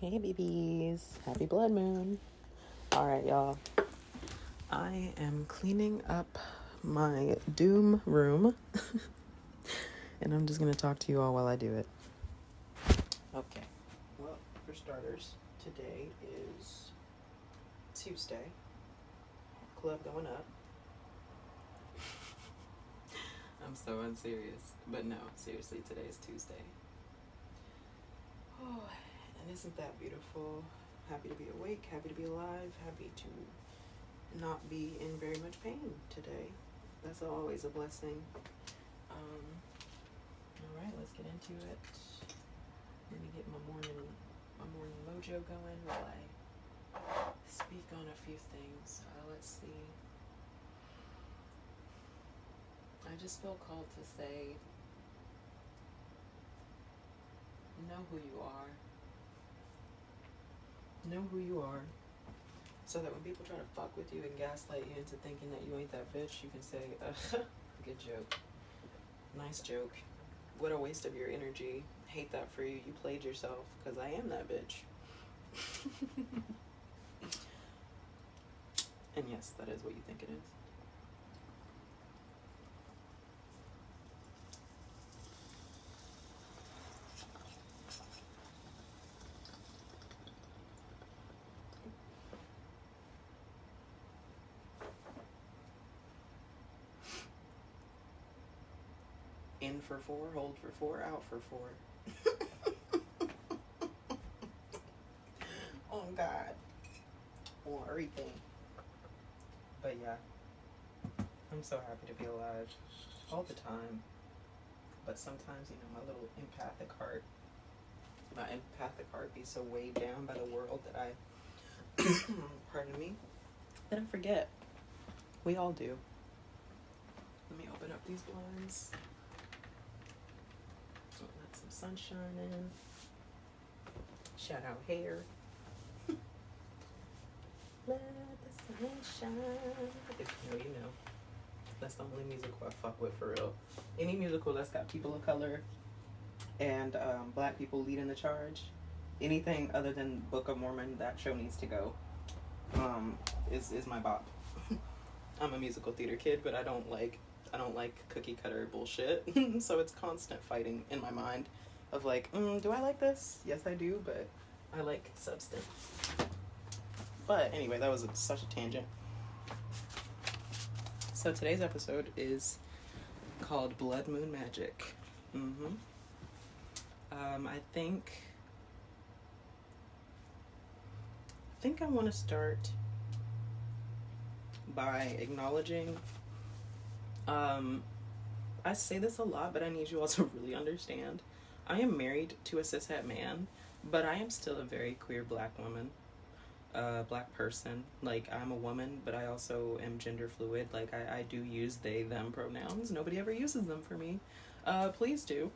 Hey babies, happy blood moon. All right, y'all. I am cleaning up my doom room and I'm just going to talk to you all while I do it. Okay. Well, for starters, today is Tuesday. Club going up. I'm so unserious. But no, seriously, today is Tuesday. Oh, and isn't that beautiful? Happy to be awake, happy to be alive, happy to not be in very much pain today. That's always a blessing. All right, let's get into it. Let me get my morning mojo going while I speak on a few things. Let's see. I just feel called to say, know who you are. Know who you are. So that when people try to fuck with you and gaslight you into thinking that you ain't that bitch, you can say, good joke. Nice joke. What a waste of your energy. Hate that for you. You played yourself, because I am that bitch. And yes, that is what you think it is. In for 4, hold for 4, out for 4. Oh God. On everything. But yeah, I'm so happy to be alive all the time. But sometimes, my little my empathic heart be so weighed down by the world that I, pardon me, that I forget. We all do. Let me open up these blinds. Let some sunshine in. Shout out hair. Let the sunshine. If you know, you know. That's the only musical I fuck with, for real. Any musical that's got people of color and black people leading the charge. Anything other than Book of Mormon, that show needs to go. Is my bop. I'm a musical theater kid, but I don't like cookie cutter bullshit. So it's constant fighting in my mind of like, do I like this? Yes, I do, but I like substance. But anyway, that was such a tangent. So today's episode is called Blood Moon Magic. I think I want to start by acknowledging, I say this a lot, but I need you all to really understand. I am married to a cishet man, but I am still a very queer black woman. Black person. Like, I'm a woman, but I also am gender fluid. Like, I do use they, them pronouns. Nobody ever uses them for me. Please do.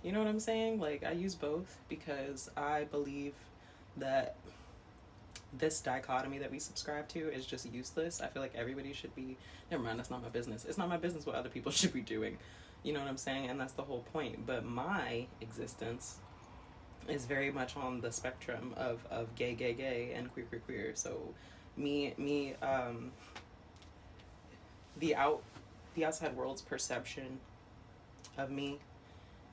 You know what I'm saying? Like, I use both because I believe that this dichotomy that we subscribe to is just useless. I feel like everybody should be, never mind, that's not my business. It's not my business what other people should be doing. You know what I'm saying? And that's the whole point. But my existence is very much on the spectrum of gay, and queer. So the outside world's perception of me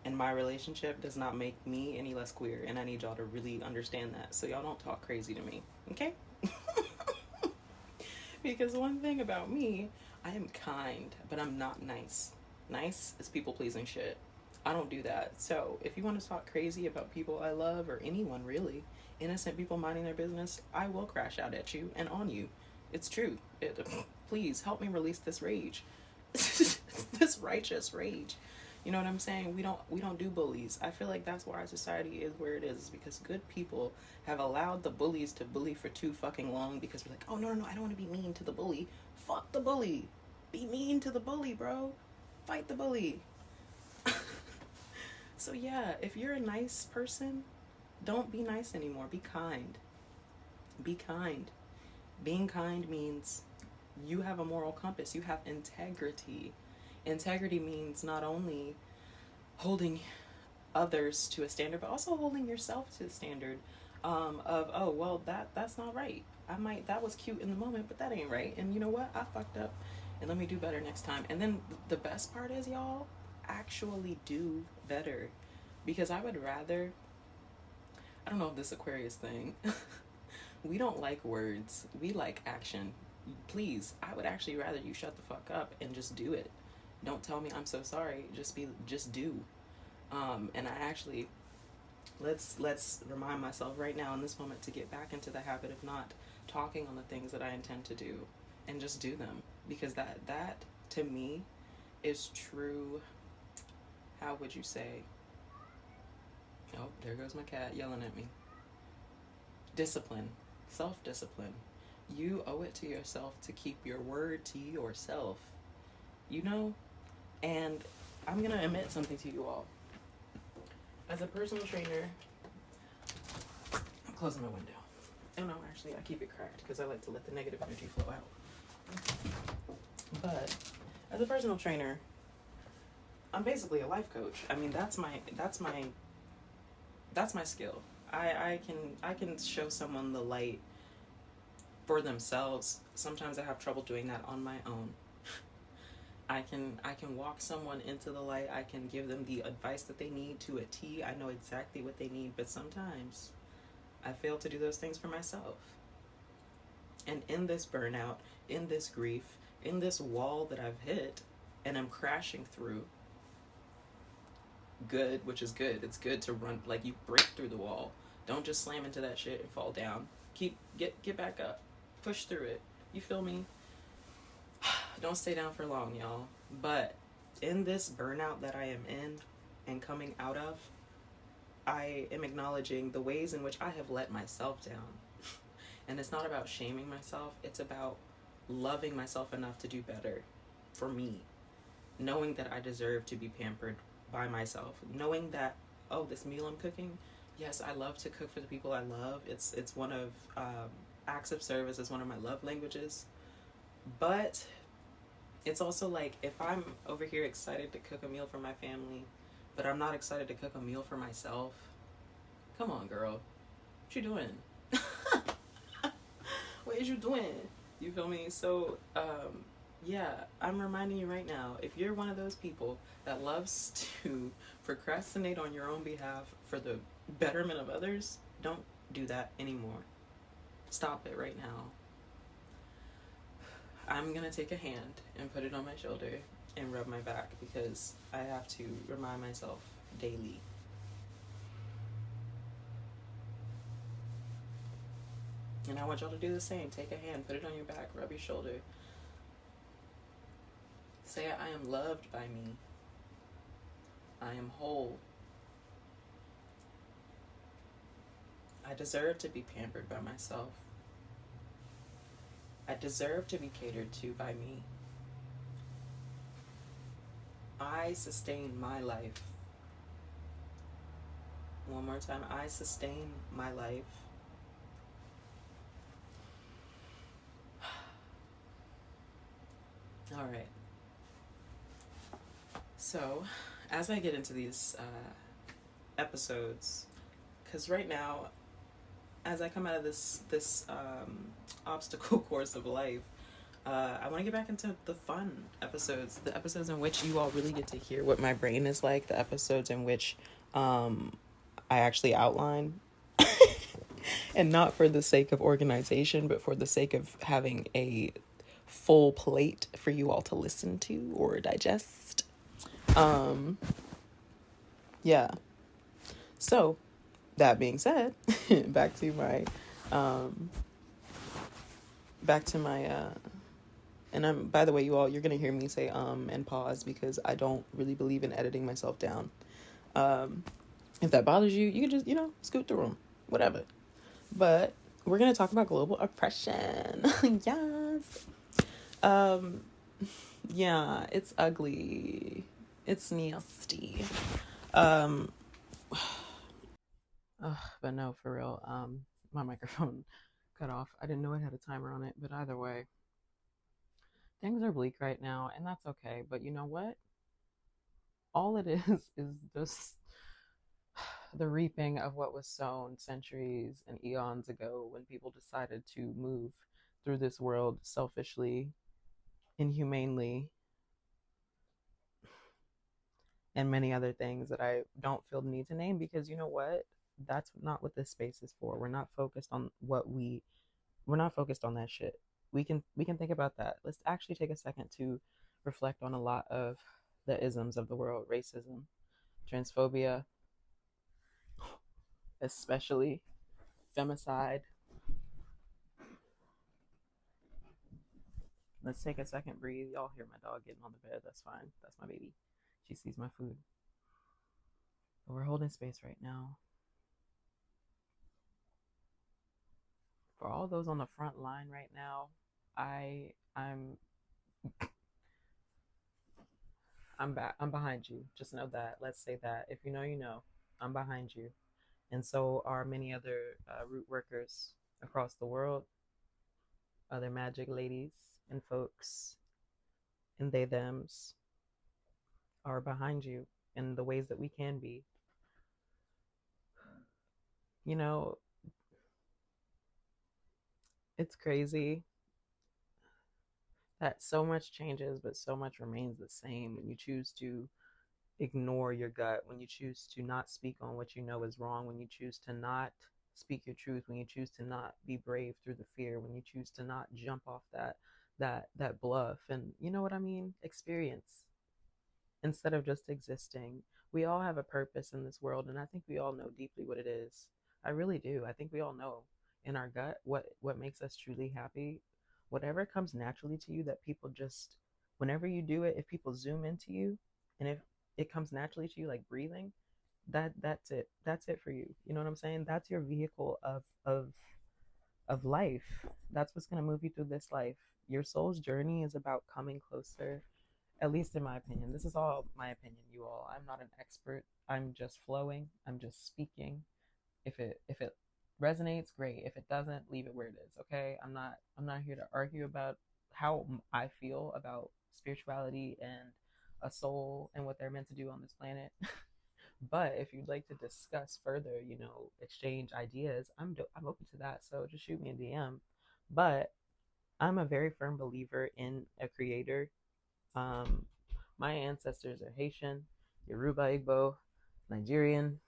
and my relationship does not make me any less queer, and I need y'all to really understand that, so y'all don't talk crazy to me, okay? Because one thing about me, I am kind, but I'm not nice. Nice is people-pleasing shit. I don't do that. So if you want to talk crazy about people I love, or anyone really, innocent people minding their business, I will crash out at you and on you. It's true. Please help me release this rage. This righteous rage. You know what I'm saying? We don't do bullies. I feel like that's why our society is where it is, because good people have allowed the bullies to bully for too fucking long, because we're like, oh no, I don't want to be mean to the bully. Fuck the bully. Be mean to the bully, bro. Fight the bully. So yeah, if you're a nice person, don't be nice anymore. Be kind. Be kind. Being kind means you have a moral compass. You have integrity. Integrity means not only holding others to a standard, but also holding yourself to a standard. Of, oh well, that's not right. I might, that was cute in the moment, but that ain't right. And you know what? I fucked up, and let me do better next time. And then the best part is, y'all, actually do better, because I would rather. I don't know if this Aquarius thing. We don't like words. We like action. Please, I would actually rather you shut the fuck up and just do it. Don't tell me I'm so sorry. Just do. And I actually, let's remind myself right now in this moment to get back into the habit of not talking on the things that I intend to do, and just do them, because that to me is true. How would you say? Oh, there goes my cat yelling at me. Discipline, self discipline. You owe it to yourself to keep your word to yourself, you know? And I'm gonna admit something to you all. As a personal trainer, I'm closing my window. Oh no, actually, I keep it cracked because I like to let the negative energy flow out. But as a personal trainer, I'm basically a life coach. I mean, that's my skill. I can show someone the light for themselves. Sometimes I have trouble doing that on my own. I can walk someone into the light. I can give them the advice that they need to a T. I know exactly what they need, but sometimes I fail to do those things for myself. And in this burnout, in this grief, in this wall that I've hit and I'm crashing through, good, which is good. It's good to run, like, you break through the wall. Don't just slam into that shit and fall down. Get back up. Push through it. You feel me? Don't stay down for long, y'all. But in this burnout that I am in and coming out of, I am acknowledging the ways in which I have let myself down. And it's not about shaming myself, it's about loving myself enough to do better for me. Knowing that I deserve to be pampered by myself. Knowing that, oh, this meal I'm cooking, yes, I love to cook for the people I love. It's one of acts of service is one of my love languages. But it's also like, if I'm over here excited to cook a meal for my family, but I'm not excited to cook a meal for myself, come on, girl. What you doing? What is you doing? You feel me? So, yeah, I'm reminding you right now, if you're one of those people that loves to procrastinate on your own behalf for the betterment of others, don't do that anymore. Stop it right now. I'm gonna take a hand and put it on my shoulder and rub my back, because I have to remind myself daily. And I want y'all to do the same. Take a hand, put it on your back, rub your shoulder. Say, I am loved by me. I am whole. I deserve to be pampered by myself. I deserve to be catered to by me. I sustain my life. One more time. I sustain my life. All right. So, as I get into these episodes, because right now, as I come out of this obstacle course of life, I want to get back into the fun episodes, the episodes in which you all really get to hear what my brain is like, the episodes in which I actually outline, and not for the sake of organization, but for the sake of having a full plate for you all to listen to or digest. Yeah. So, that being said, back to my and I'm, by the way, you all, you're gonna hear me say and pause, because I don't really believe in editing myself down. If that bothers you, you can just, scoot through them, whatever. But we're gonna talk about global oppression. Yes. Yeah, it's ugly. It's nasty. But no, for real. My microphone cut off. I didn't know it had a timer on it, but either way, things are bleak right now, and that's okay. But you know what? All it is just the reaping of what was sown centuries and eons ago when people decided to move through this world selfishly, inhumanely, and many other things that I don't feel the need to name because you know what? That's not what this space is for. We're not focused on we're not focused on that shit. We can think about that. Let's actually take a second to reflect on a lot of the isms of the world, racism, transphobia, especially femicide. Let's take a second, breathe. Y'all hear my dog getting on the bed. That's fine. That's my baby. She sees my food. But we're holding space right now. For all those on the front line right now, I'm I'm back. I'm behind you. Just know that. Let's say that. If you know, you know. I'm behind you. And so are many other root workers across the world, other magic ladies and folks, and they thems are behind you in the ways that we can be. You know, it's crazy that so much changes, but so much remains the same when you choose to ignore your gut, when you choose to not speak on what you know is wrong, when you choose to not speak your truth, when you choose to not be brave through the fear, when you choose to not jump off that bluff and you know what I mean, experience instead of just existing. We all have a purpose in this world, and I think we all know deeply what it is. I really do. I think we all know in our gut what makes us truly happy. Whatever comes naturally to you that people just whenever you do it, if people zoom into you and if it comes naturally to you like breathing, that's it. That's it for you. You know what I'm saying? That's your vehicle of life. That's what's going to move you through this life. Your soul's journey is about coming closer, at least in my opinion. This is all my opinion, you all. I'm not an expert. I'm just flowing. I'm just speaking. If it resonates, great. If it doesn't, leave it where it is. Okay? I'm not here to argue about how I feel about spirituality and a soul and what they're meant to do on this planet. But if you'd like to discuss further, exchange ideas, I'm open to that. So just shoot me a DM. But I'm a very firm believer in a creator. Um, my ancestors are Haitian, Yoruba, Igbo, Nigerian,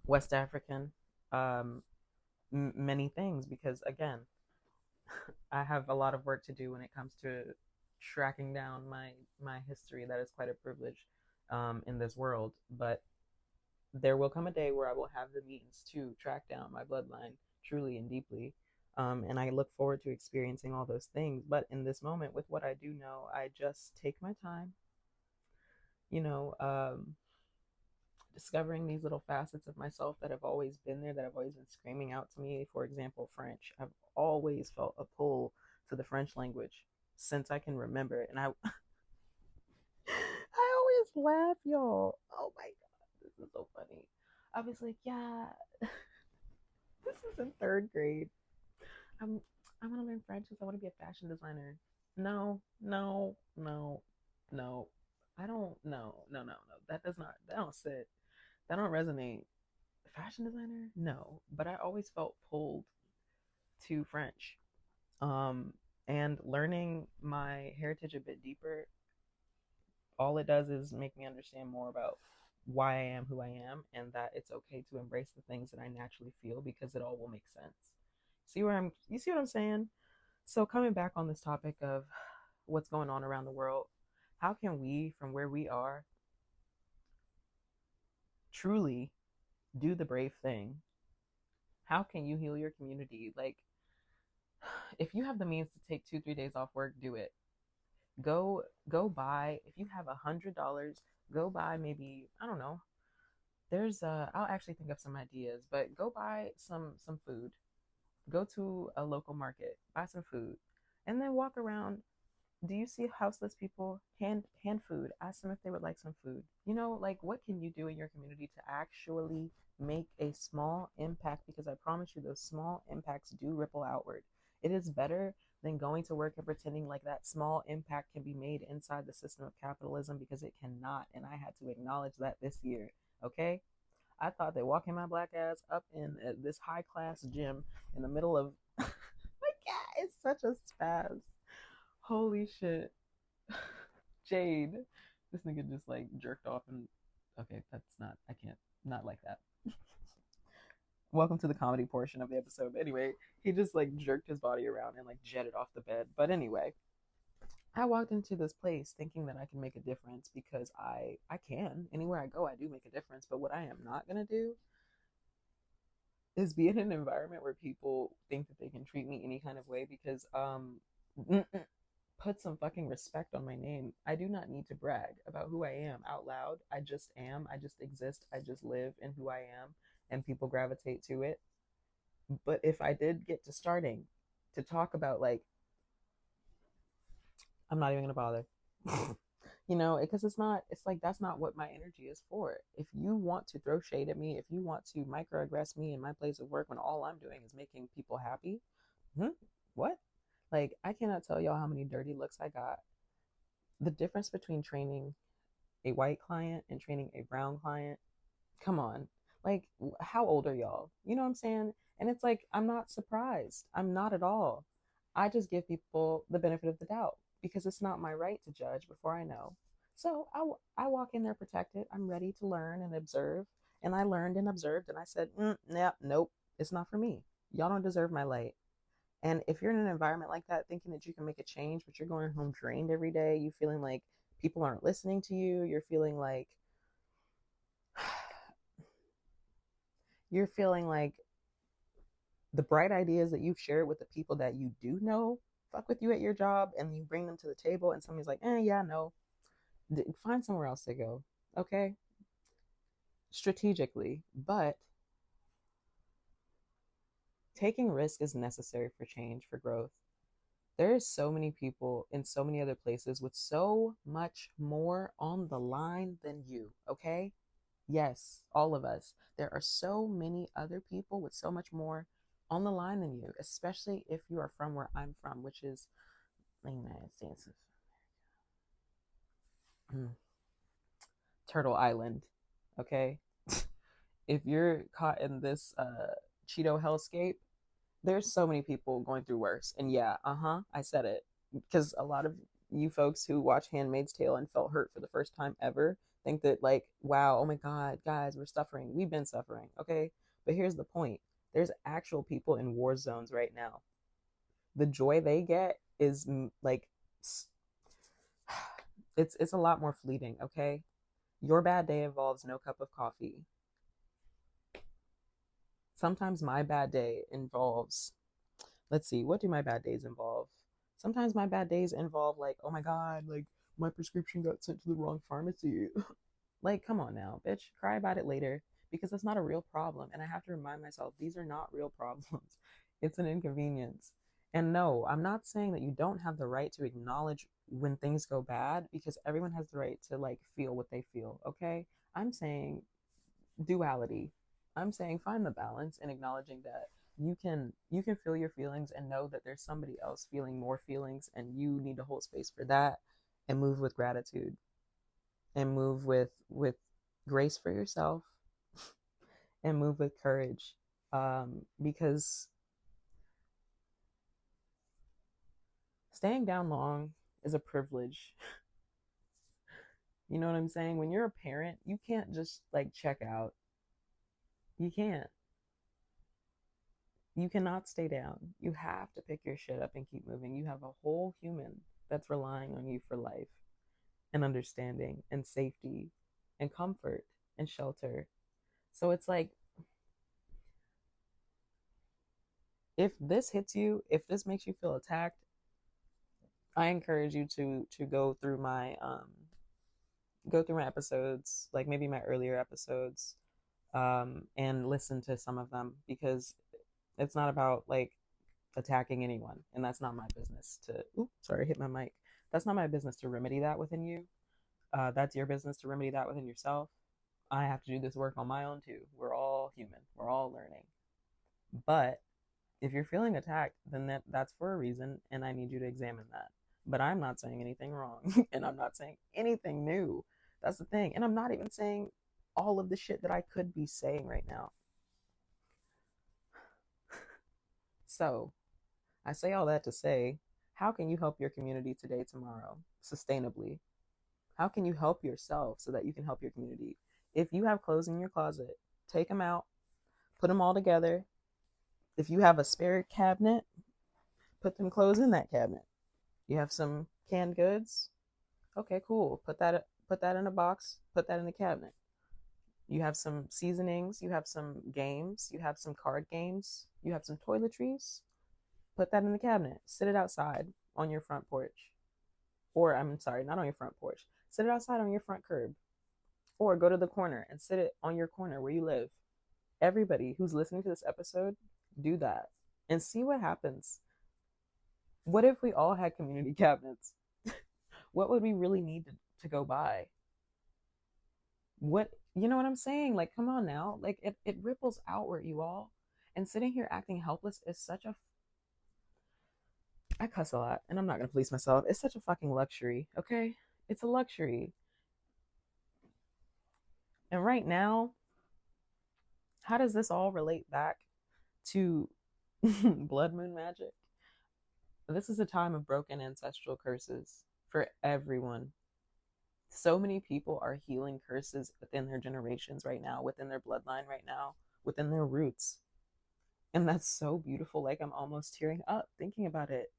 West African, um, many things. Because again, I have a lot of work to do when it comes to tracking down my history. That is quite a privilege in this world, but there will come a day where I will have the means to track down my bloodline truly and deeply. And I look forward to experiencing all those things. But in this moment, with what I do know, I just take my time, you know, discovering these little facets of myself that have always been there, that have always been screaming out to me. For example, French. I've always felt a pull to the French language since I can remember. And I, I always laugh, y'all. Oh my God, this is so funny. I was like, yeah, this is in third grade. I'm I want to learn French because I want to be a fashion designer. No, no, no, no. I don't. No, no, no, no. That does not. That don't sit. That don't resonate. Fashion designer? No. But I always felt pulled to French. Um, and learning my heritage a bit deeper, all it does is make me understand more about why I am who I am and that it's okay to embrace the things that I naturally feel because it all will make sense. You see what I'm saying? So coming back on this topic of what's going on around the world, how can we from where we are truly do the brave thing? How can you heal your community? Like if you have the means to take 2 3 days off work, do it. Go buy, if you have $100, go buy, maybe, I don't know, there's I'll actually think of some ideas, but go buy some food. Go to a local market, buy some food, and then walk around. Do you see houseless people? Hand food. Ask them if they would like some food. Like what can you do in your community to actually make a small impact? Because I promise you, those small impacts do ripple outward. It is better than going to work and pretending like that small impact can be made inside the system of capitalism, because it cannot. And I had to acknowledge that this year. Okay. I thought that walking my black ass up in this high class gym in the middle of my cat is such a spaz. Holy shit. Jade. This nigga just like jerked off and okay, that's not I can't not like that. Welcome to the comedy portion of the episode. But anyway, he just like jerked his body around and like jetted off the bed. But anyway, I walked into this place thinking that I can make a difference because I can. Anywhere I go, I do make a difference. But what I am not gonna do is be in an environment where people think that they can treat me any kind of way because put some fucking respect on my name. I do not need to brag about who I am out loud. I just am. I just exist. I just live in who I am and people gravitate to it. But if I did get to starting to talk about like I'm not even gonna bother. Because it's like that's not what my energy is for. If you want to throw shade at me, if you want to microaggress me in my place of work when all I'm doing is making people happy, what? Like, I cannot tell y'all how many dirty looks I got. The difference between training a white client and training a brown client, come on. Like, how old are y'all? You know what I'm saying? And it's like, I'm not surprised. I'm not at all. I just give people the benefit of the doubt because it's not my right to judge before I know. So I walk in there protected. I'm ready to learn and observe. And I learned and observed and I said, nah, nope, it's not for me. Y'all don't deserve my light. And if you're in an environment like that, thinking that you can make a change, but you're going home drained every day, you feeling like people aren't listening to you, you're feeling like the bright ideas that you've shared with the people that you do know fuck with you at your job and you bring them to the table and somebody's like, yeah, no, find somewhere else to go. Okay. Strategically, but taking risk is necessary for change, for growth. There are so many people in so many other places with so much more on the line than you. Okay. Yes, all of us. There are so many other people with so much more on the line than you, especially if you are from where I'm from, which is the United States of Turtle Island. Okay. If you're caught in this Cheeto hellscape, there's so many people going through worse. And yeah, I said it. Because a lot of you folks who watch Handmaid's Tale and felt hurt for the first time ever think that, like, wow, oh my God, guys, we're suffering. We've been suffering, okay? But here's the point there's actual people in war zones right now. The joy they get is like, it's a lot more fleeting, okay? Your bad day involves no cup of coffee. Sometimes my bad day involves, let's see, what do my bad days involve? Sometimes my bad days involve like, oh my God, like my prescription got sent to the wrong pharmacy. Like, come on now, bitch, cry about it later because it's not a real problem. And I have to remind myself, these are not real problems. It's an inconvenience. And no, I'm not saying that you don't have the right to acknowledge when things go bad because everyone has the right to like feel what they feel, okay? I'm saying duality. I'm saying find the balance in acknowledging that you can feel your feelings and know that there's somebody else feeling more feelings and you need to hold space for that and move with gratitude and move with grace for yourself and move with courage because staying down long is a privilege. You know what I'm saying? When you're a parent, you can't just like check out. You can't. You cannot stay down. You have to pick your shit up and keep moving. You have a whole human that's relying on you for life and understanding and safety and comfort and shelter. So it's like, if this hits you, if this makes you feel attacked, I encourage you to go through my episodes, like maybe my earlier episodes, and listen to some of them because it's not about like attacking anyone, and that's not my business to. Oops, sorry, hit my mic. That's not my business to remedy that within you. That's your business to remedy that within yourself. I have to do this work on my own too. We're all human. We're all learning. But if you're feeling attacked, then that's for a reason, and I need you to examine that. But I'm not saying anything wrong, and I'm not saying anything new. That's the thing. And I'm not even saying all of the shit that I could be saying right now. So I say all that to say, how can you help your community today, tomorrow, sustainably? How can you help yourself so that you can help your community? If you have clothes in your closet, take them out, put them all together. If you have a spare cabinet, put them clothes in that cabinet. You have some canned goods, okay, cool. Put that in a box, put that in the cabinet. You have some seasonings, you have some games, you have some card games, you have some toiletries, put that in the cabinet. Sit it outside on your front porch. Or, I'm sorry, not on your front porch. Sit it outside on your front curb. Or go to the corner and sit it on your corner where you live. Everybody who's listening to this episode, do that and see what happens. What if we all had community cabinets? What would we really need to go by? What, you know what I'm saying? Like, come on now. Like, it ripples outward, you all. And sitting here acting helpless is such a, I cuss a lot and I'm not going to police myself. It's such a fucking luxury, okay? It's a luxury. And right now, how does this all relate back to blood moon magic? This is a time of broken ancestral curses for everyone. So many people are healing curses within their generations right now, within their bloodline right now, within their roots. And that's so beautiful. Like, I'm almost tearing up thinking about it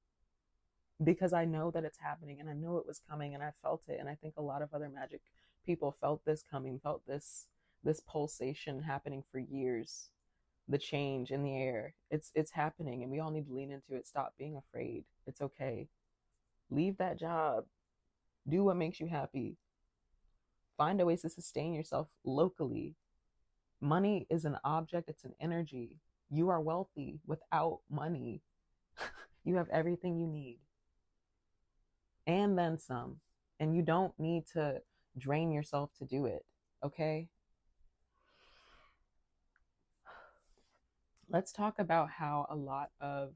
because I know that it's happening and I know it was coming and I felt it. And I think a lot of other magic people felt this coming, felt this pulsation happening for years. The change in the air. It's happening and we all need to lean into it. Stop being afraid. It's okay. Leave that job. Do what makes you happy. Find a way to sustain yourself locally. Money is an object, it's an energy. You are wealthy without money. You have everything you need. And then some. And you don't need to drain yourself to do it. Okay? Let's talk about how a lot of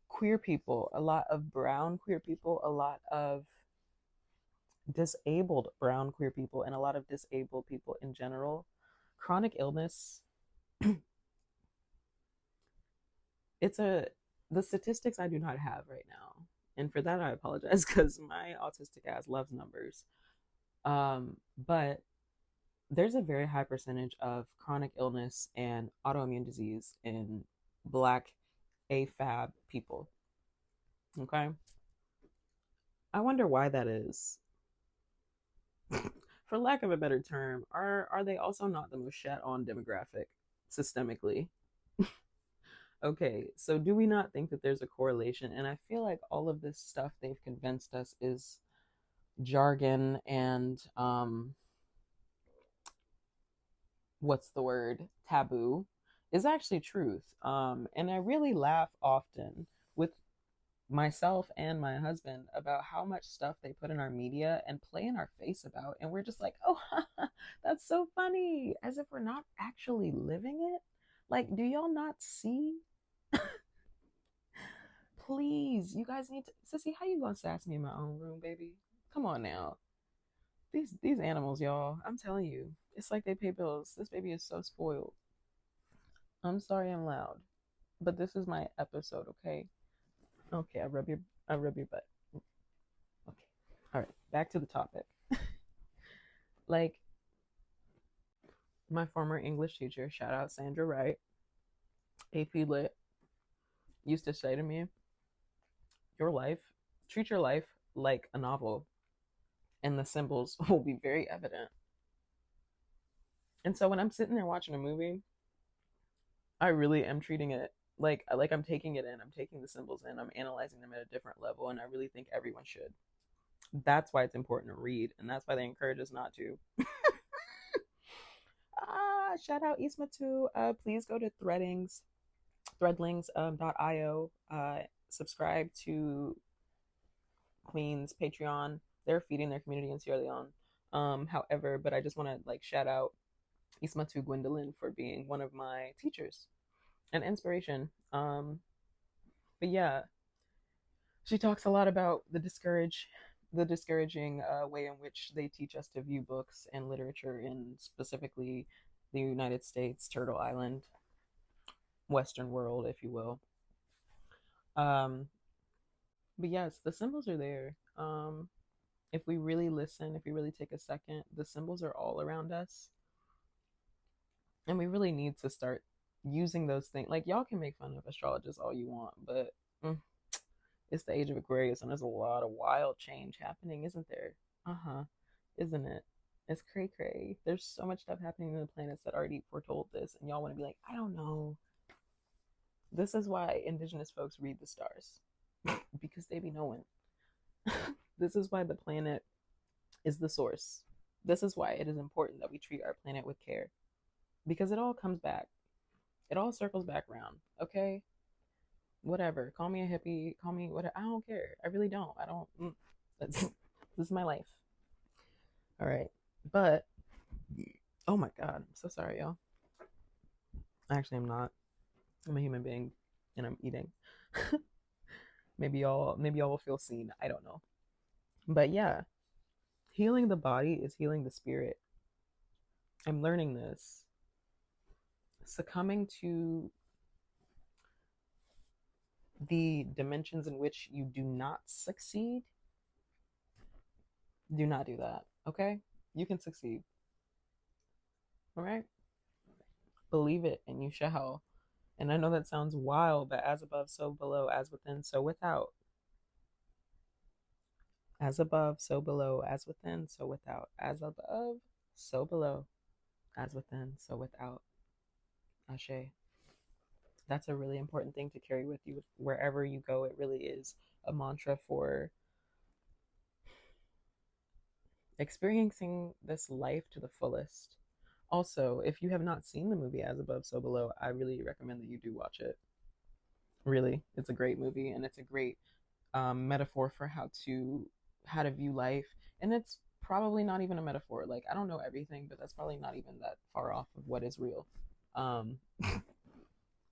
queer people, a lot of brown queer people, a lot of disabled brown queer people, and a lot of disabled people in general, chronic illness, it's the statistics I do not have right now. And for that, I apologize because my autistic ass loves numbers. But there's a very high percentage of chronic illness and autoimmune disease in Black AFAB people. Okay. I wonder why that is. For lack of a better term, are they also not the most shat on demographic systemically? Okay, so do we not think that there's a correlation? And I feel like all of this stuff they've convinced us is jargon and what's the word? Taboo is actually truth. And I really laugh often with myself and my husband about how much stuff they put in our media and play in our face about. And we're just like, oh, that's so funny, as if we're not actually living it. Like, do y'all not see? Please, you guys need to. Sissy, how you gonna sass me in my own room, baby? Come on now. These animals, y'all. I'm telling you, it's like they pay bills. This baby is so spoiled. I'm sorry I'm loud, but this is my episode, okay? Okay, I rub your butt. Okay. All right, back to the topic. Like, my former English teacher, shout out Sandra Wright, AP Lit, used to say to me, your life, treat your life like a novel, and the symbols will be very evident. And so when I'm sitting there watching a movie, I really am treating it like I'm taking it in, I'm taking the symbols in, I'm analyzing them at a different level, and I really think everyone should. That's why it's important to read, and that's why they encourage us not to. Shout out Isma too. Please go to threadlings.io. Subscribe to Queen's Patreon. They're feeding their community in Sierra Leone. However, but I just want to like shout out Isma to Gwendolyn for being one of my teachers and inspiration. But yeah, she talks a lot about the the discouraging way in which they teach us to view books and literature in specifically the United States, Turtle Island, Western world, if you will. Um, but yes, the symbols are there. If we really listen, if we really take a second, the symbols are all around us. And we really need to start using those things. Like, y'all can make fun of astrologists all you want, but mm, it's the age of Aquarius and there's a lot of wild change happening, isn't there? Uh huh. Isn't it? It's cray cray. There's so much stuff happening in the planets that already foretold this, and y'all want to be like, I don't know. This is why indigenous folks read the stars because they be knowing. This is why the planet is the source. This is why it is important that we treat our planet with care because it all comes back. It all circles back around. Okay, whatever. Call me a hippie. Call me whatever. I don't care. I really don't. I don't. This is my life. All right, but oh my god, I'm so sorry, y'all. Actually, I'm not. I'm a human being, and I'm eating. Maybe y'all will feel seen. I don't know. But yeah, healing the body is healing the spirit. I'm learning this. Succumbing to the dimensions in which you do not succeed, do not do that. Okay? You can succeed. All right? Believe it and you shall. And I know that sounds wild, but as above, so below, as within, so without. As above, so below, as within, so without. As above, so below, as within, so without. Ashe. That's a really important thing to carry with you wherever you go. It really is a mantra for experiencing this life to the fullest. Also, if you have not seen the movie As Above, So Below, I really recommend that you do watch it. Really, it's a great movie and it's a great metaphor for how to view life. And it's probably not even a metaphor. Like, I don't know everything, but that's probably not even that far off of what is real. Um,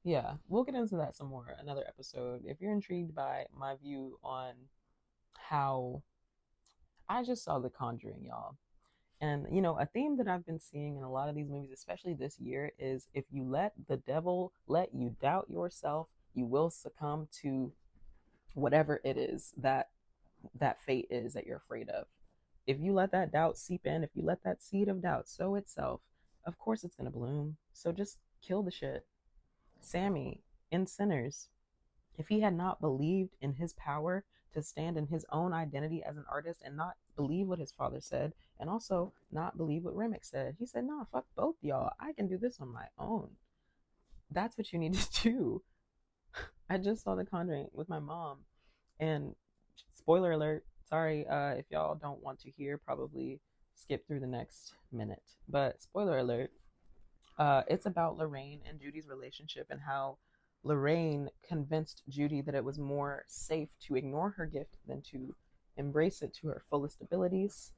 yeah, we'll get into that some more another episode. If you're intrigued by my view on how I just saw The Conjuring, y'all. And a theme that I've been seeing in a lot of these movies, especially this year, is if you let the devil let you doubt yourself, you will succumb to whatever it is that fate is that you're afraid of. If you let that doubt seep in, if you let that seed of doubt sow itself, of course it's gonna bloom. So just kill the shit. Sammy in Sinners, if he had not believed in his power to stand in his own identity as an artist and not believe what his father said and also not believe what Remick said, he said, nah, fuck both y'all. I can do this on my own. That's what you need to do. I just saw The Conjuring with my mom, and spoiler alert, sorry if y'all don't want to hear, probably skip through the next minute. But spoiler alert, it's about Lorraine and Judy's relationship and how Lorraine convinced Judy that it was more safe to ignore her gift than to embrace it to her fullest abilities.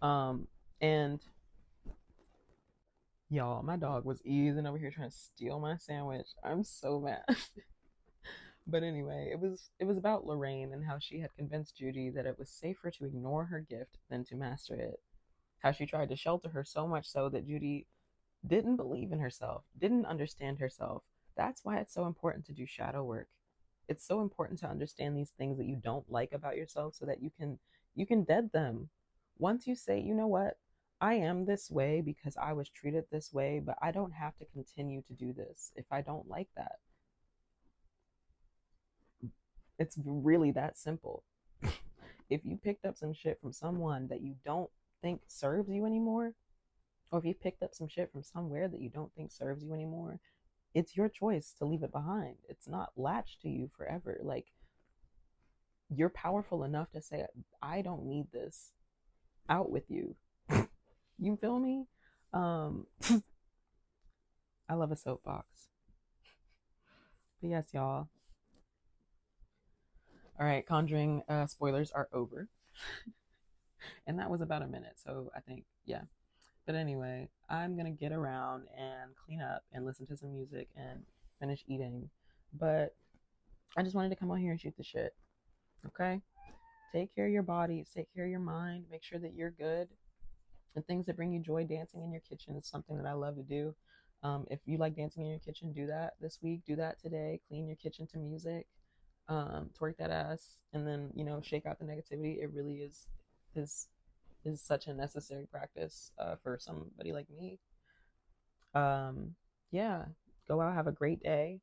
And y'all, my dog was easing over here trying to steal my sandwich. I'm so mad. But anyway, it was about Lorraine and how she had convinced Judy that it was safer to ignore her gift than to master it. How she tried to shelter her so much so that Judy didn't believe in herself, didn't understand herself. That's why it's so important to do shadow work. It's so important to understand these things that you don't like about yourself so that you can dead them. Once you say, you know what? I am this way because I was treated this way, but I don't have to continue to do this if I don't like that. It's really that simple. If you picked up some shit from someone that you don't think serves you anymore, or if you picked up some shit from somewhere that you don't think serves you anymore, it's your choice to leave it behind. It's not latched to you forever. Like, you're powerful enough to say, I don't need this. Out with you. You feel me? Um, I love a soapbox. But yes, y'all. All right, Conjuring spoilers are over. And that was about a minute. So I think, yeah. But anyway, I'm going to get around and clean up and listen to some music and finish eating. But I just wanted to come on here and shoot the shit. Okay? Take care of your bodies, take care of your mind, make sure that you're good. And things that bring you joy, dancing in your kitchen is something that I love to do. If you like dancing in your kitchen, do that this week, do that today. Clean your kitchen to music, twerk that ass, and then shake out the negativity. It really is is such a necessary practice for somebody like me. Yeah, go out, have a great day.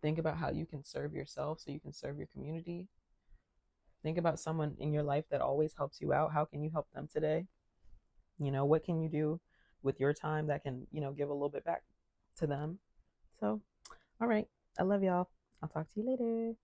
Think about how you can serve yourself so you can serve your community. Think about someone in your life that always helps you out. How can you help them today? What can you do with your time that can, give a little bit back to them? So, all right. I love y'all. I'll talk to you later.